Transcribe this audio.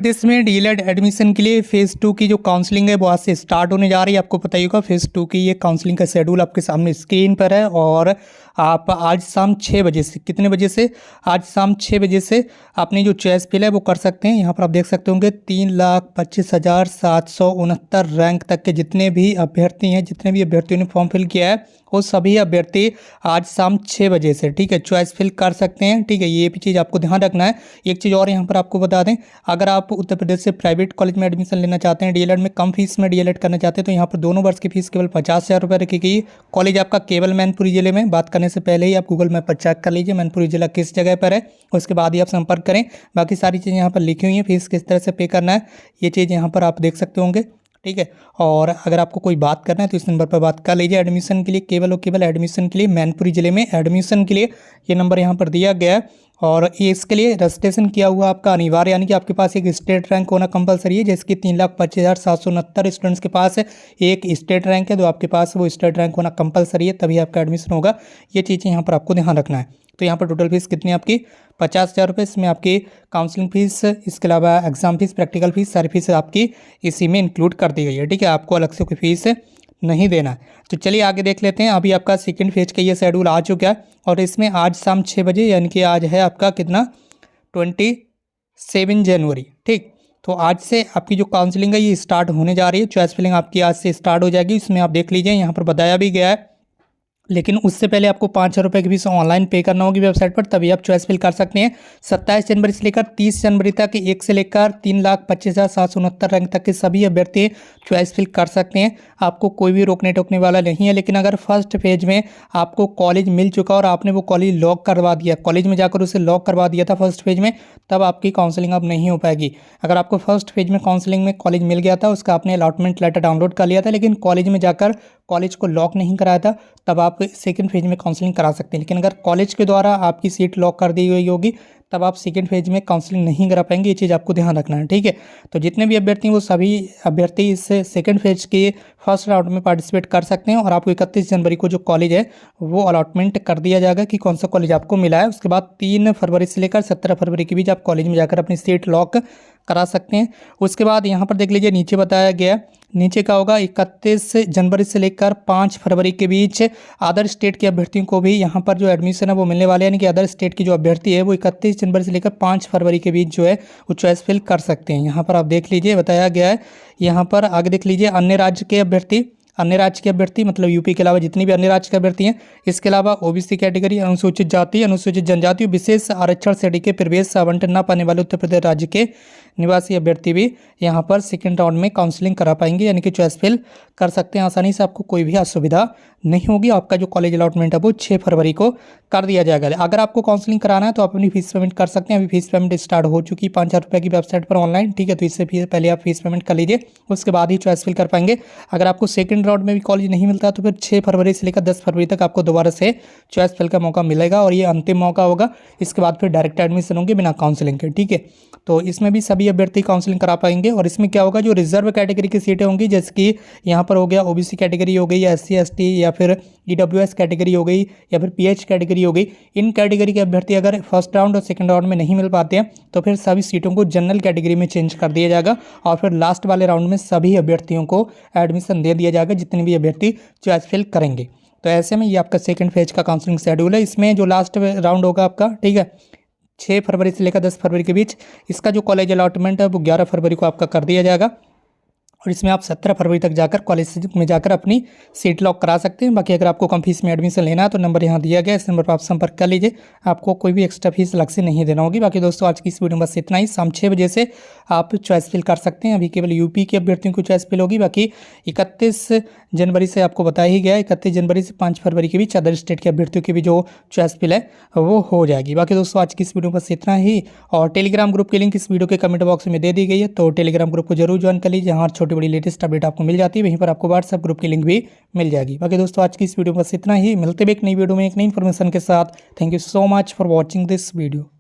देश में DElEd admission के लिए फेज़ 2 की जो काउंसलिंग है वो आज से स्टार्ट होने जा रही है। आपको पता ही होगा फेज़ 2 की ये काउंसलिंग का शेड्यूल आपके सामने स्क्रीन पर है। और आप आज शाम 6 बजे से, कितने बजे से, आज शाम 6 बजे से अपनी जो चॉइस फिल है वो कर सकते हैं। यहाँ पर आप देख सकते होंगे 3,25,769 रैंक तक के जितने भी अभ्यर्थी हैं, जितने भी अभ्यर्थियों ने फॉर्म फिल किया है वो सभी अभ्यर्थी आज शाम 6 बजे से, ठीक है, चॉइस फिल कर सकते हैं। ठीक है, ये भी चीज़ आपको ध्यान रखना है। एक चीज़ और यहाँ पर आपको बता दें, अगर आप उत्तर प्रदेश से प्राइवेट कॉलेज में एडमिशन लेना चाहते हैं, डीएलएड में कम फीस में डीएलएड करना चाहते हैं, तो यहाँ पर दोनों वर्ष की फीस केवल 50,000 रुपये रखी गई। कॉलेज आपका केवल मैनपुरी जिले में। बात करने से पहले ही आप गूगल मैप पर चेक कर लीजिए मैनपुरी जिला किस जगह पर है, उसके बाद ही आप संपर्क करें। बाकी सारी चीज़ें यहाँ पर लिखी हुई हैं, फीस किस तरह से पे करना है ये चीज़ यहाँ पर आप देख सकते होंगे। ठीक है, और अगर आपको कोई बात करना है तो इस नंबर पर बात कर लीजिए। एडमिशन के लिए, केवल और केवल एडमिशन के लिए, मैनपुरी जिले में एडमिशन के लिए ये नंबर यहाँ पर दिया गया है। और ये इसके लिए रजिस्ट्रेशन किया हुआ आपका अनिवार्य, यानी कि आपके पास एक स्टेट रैंक होना कंपलसरी है, जैसे कि 3,25,769 स्टूडेंट्स के पास एक स्टेट रैंक है, तो आपके पास वो स्टेट रैंक होना कंपलसरी है, तभी आपका एडमिशन होगा। ये चीज़ें यहाँ पर आपको ध्यान रखना है। तो यहाँ पर टोटल फीस कितनी आपकी 50,000 रुपये। इसमें आपकी काउंसलिंग फीस, इसके अलावा एग्जाम फीस, प्रैक्टिकल फीस, सारी फीस आपकी इसी में इंक्लूड कर दी गई है। ठीक है, आपको अलग से कोई फीस नहीं देना है। तो चलिए आगे देख लेते हैं। अभी आपका सेकंड फेज का ये शेड्यूल आ चुका है और इसमें आज शाम 6 बजे, यानी कि आज है आपका कितना 27 जनवरी। ठीक, तो आज से आपकी जो काउंसलिंग है ये स्टार्ट होने जा रही है। चॉइस फिलिंग आपकी आज से स्टार्ट हो जाएगी। इसमें आप देख लीजिए, यहाँ पर बताया भी गया है, लेकिन उससे पहले आपको 5,000 रुपये की फीस ऑनलाइन पे करना होगी वेबसाइट पर, तभी आप चॉइस फिल कर सकते हैं। 27 जनवरी से लेकर 30 जनवरी तक 1 से लेकर 3,25,769 रैंक तक के सभी अभ्यर्थी चॉइस फिल कर सकते हैं। आपको कोई भी रोकने टोकने वाला नहीं है। लेकिन अगर फर्स्ट फेज में आपको कॉलेज मिल चुका और आपने वो कॉलेज लॉक करवा दिया, कॉलेज में जाकर उसे लॉक करवा दिया था फर्स्ट फेज में, तब आपकी काउंसलिंग अब नहीं हो पाएगी। अगर आपको फर्स्ट फेज में काउंसलिंग में कॉलेज मिल गया था, उसका आपने अलॉटमेंट लेटर डाउनलोड कर लिया था, लेकिन कॉलेज में जाकर कॉलेज को लॉक नहीं कराया था, तब आप सेकंड फेज में काउंसलिंग करा सकते हैं। लेकिन अगर कॉलेज के द्वारा आपकी सीट लॉक कर दी गई होगी, तब आप सेकंड फेज में काउंसलिंग नहीं करा पाएंगे। ये चीज़ आपको ध्यान रखना है। ठीक है, तो जितने भी अभ्यर्थी हैं वो सभी अभ्यर्थी इस सेकंड फेज के फर्स्ट राउंड में पार्टिसिपेट कर सकते हैं। और आपको 31 जनवरी को जो कॉलेज है वो अलॉटमेंट कर दिया जाएगा कि कौन सा कॉलेज आपको मिला है। उसके बाद 3 फरवरी से लेकर 17 फरवरी के बीच आप कॉलेज में जाकर अपनी सीट लॉक करा सकते हैं। उसके बाद यहाँ पर देख लीजिए, नीचे बताया गया है, नीचे का होगा 31 जनवरी से लेकर 5 फरवरी के बीच अदर स्टेट के अभ्यर्थियों को भी यहाँ पर जो एडमिशन है वो मिलने वाले हैं। यानी कि अदर स्टेट की जो अभ्यर्थी है वो 31 जनवरी से लेकर 5 फरवरी के बीच जो है वो चॉइस फिल कर सकते हैं। यहाँ पर आप देख लीजिए, बताया गया है। यहाँ पर आगे देख लीजिए, अन्य राज्य के अभ्यर्थी, अन्य राज्य के अभ्यर्थी मतलब यूपी के अलावा जितने भी अन्य राज्य के अभ्यर्थी हैं, इसके अलावा ओबीसी कैटेगरी, अनुसूचित जाति, अनुसूचित जनजाति, विशेष आरक्षण श्रेणी के प्रवेश आवंटन न पाने वाले उत्तर प्रदेश राज्य के निवासी अभ्यर्थी भी यहाँ पर सेकेंड राउंड में काउंसलिंग करा पाएंगे, यानी कि चॉइस फिल कर सकते हैं आसानी से। आपको कोई भी असुविधा नहीं होगी। आपका जो कॉलेज अलॉटमेंट है वो 6 फरवरी को कर दिया जाएगा। अगर आपको काउंसलिंग कराना है तो आप अपनी फीस पेमेंट कर सकते हैं। अभी फीस पेमेंट स्टार्ट हो चुकी है 5,000 रुपये की वेबसाइट पर ऑनलाइन। ठीक है, तो इससे पहले आप फीस पेमेंट कर लीजिए, उसके बाद ही चॉइस फिल कर पाएंगे। अगर आपको सेकंड राउंड में भी कॉलेज नहीं मिलता तो फिर 6 फरवरी से लेकर 10 फरवरी तक आपको दोबारा से चॉइस फिल का मौका मिलेगा, और ये अंतिम मौका होगा। इसके बाद फिर डायरेक्ट एडमिशन होंगे बिना काउंसलिंग के। ठीक है, तो इसमें भी सभी अभ्यर्थी काउंसलिंग करा पाएंगे। और इसमें क्या होगा, जो रिजर्व कैटेगरी की सीटें होंगी, जैसे कि यहाँ पर हो गया ओबीसी कैटेगरी हो गई, या SC ST, या फिर EWS कैटेगरी हो गई, या फिर PH कैटेगरी हो गई, इन कैटेगरी के अभ्यर्थी अगर फर्स्ट राउंड और सेकंड राउंड में नहीं मिल पाते हैं तो फिर सभी सीटों को जनरल कैटेगरी में चेंज कर दिया जाएगा, और फिर लास्ट वाले राउंड में सभी अभ्यर्थियों को एडमिशन दे दिया जाएगा जितने भी अभ्यर्थी चॉइस फिल करेंगे। तो ऐसे में ये आपका सेकंड फेज का काउंसलिंग शेड्यूल है। इसमें जो लास्ट राउंड होगा आपका, ठीक है, 6 फरवरी से लेकर 10 फरवरी के बीच, इसका जो कॉलेज अलॉटमेंट है वो 11 फरवरी को आपका कर दिया जाएगा, और इसमें आप 17 फरवरी तक जाकर कॉलेज में जाकर अपनी सीट लॉक करा सकते हैं। बाकी अगर आपको कम फीस में एडमिशन लेना है तो नंबर यहाँ दिया गया है, इस नंबर पर आप संपर्क कर लीजिए। आपको कोई भी एक्स्ट्रा फीस अलग से नहीं देना होगी। बाकी दोस्तों, आज की इस वीडियो में बस इतना ही। शाम 6 बजे से आप चॉइस फिल कर सकते हैं। अभी केवल यूपी के अभ्यर्थियों की चॉइस फिल होगी। बाकी 31 जनवरी से आपको बताया ही गया है, 31 जनवरी से 5 फरवरी के बीच अदर स्टेट के अभ्यर्थियों की भी जो चॉइस फिल है वो हो जाएगी। बाकी दोस्तों, आज की इस वीडियो में बस इतना ही। और टेलीग्राम ग्रुप की लिंक इस वीडियो के कमेंट बॉक्स में दे दी गई है, तो टेलीग्राम ग्रुप को जरूर ज्वाइन कर लीजिए। जहाँ छोटी बड़ी लेटेस्ट अपडेट आपको मिल जाती है, वहीं पर आपको व्हाट्सएप ग्रुप की लिंक भी मिल जाएगी। बाकी दोस्तों, आज की इस वीडियो में बस इतना ही। मिलते भी एक नई वीडियो में एक नई इन्फॉर्मेशन के साथ। Thank you so much for watching this video.